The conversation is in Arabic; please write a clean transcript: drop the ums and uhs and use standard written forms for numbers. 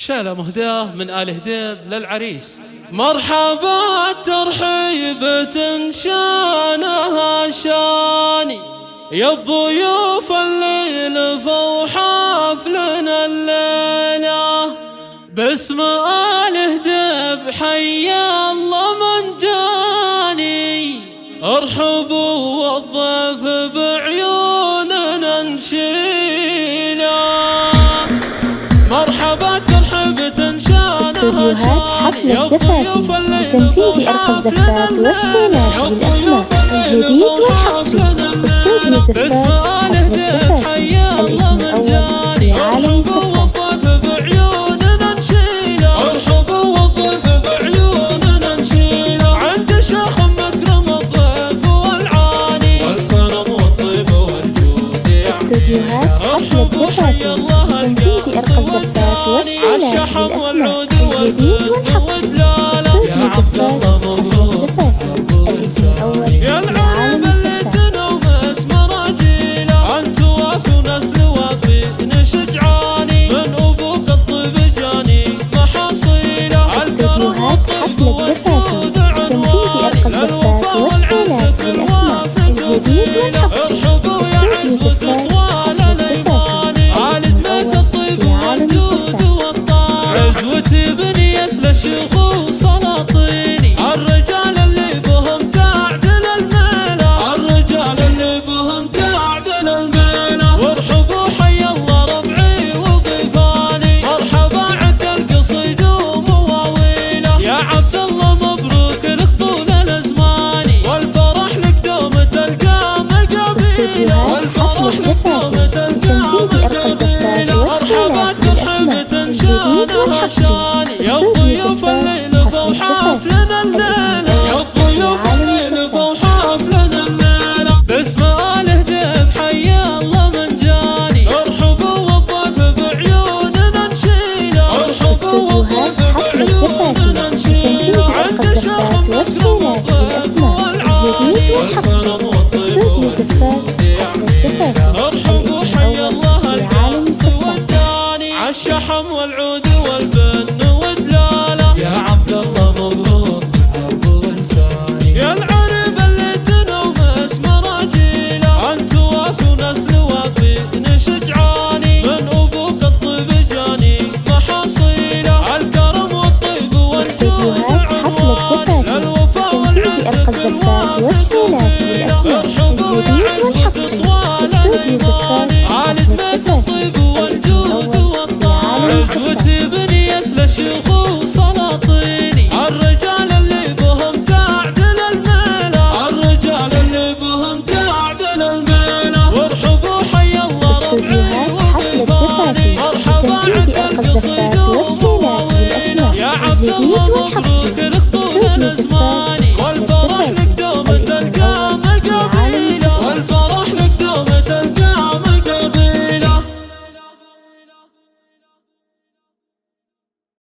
شالة مهداة من آل هديب للعريس. مرحبا ترحيبة شانها شاني يا الضيوف الليل فوق حفلنا الليلة، باسم آل هديب حيا الله من جاني، ارحبوا والضيف بعيوننا نشيله. مرحبا ترحيبة شانها استوديوهات حفلة زفافي لتنفيذ أرق الزفات والشيلات بالأسماء الجديد والحصري. استوديو زفات حفلة زفافي، الاسم الأول في عالم الزفات. استوديوهات حفلة زفافي لتنفيذ أرق الزفات والشيلات بالأسماء الجديد والحصري. استوديو زفات حفلة زفافي، الاسم الأول في عالم الزفات. استوديوهات حفلة زفافي لتنفيذ أرق الزفات والشيلات بالأسماء الجديد والحصري. استوديو زفات حفلة زفافي، الاسم الأول في عالم الزفات. عزوتي بنيت للشيخوخ سلاطيني، الرجال اللي بهم تعدل الميلة، الرجال اللي بهم تعدل الميلة. وارحبوا حي الله ربعي وضيفاني، مرحبا عد القصيد ومواويله. يا عبد الله مبروك لك طول الازمان، والفرح لك دوم تلقى مقابيله، والفرح لك دوم لتنفيذ أرق الزفات والشيلات بالأسماء الجديد والحصري. يا الضيوف الليل فوق حفلنا الليلة، يا الضيوف الليل فوق حفلنا الليلة، باسم آل هديب حيا الله من جاني، ارحبوا والضيف بعيوننا نشيله، ارحبوا والضيف بعيوننا نشيله. أرق الزفات والشيلات بالأسماء الجديد والحصري. استوديو زفات حفلة زفافي، ارحبوا الاسم حي الأول الله في عالم الزفات. عالشحم والعود والبن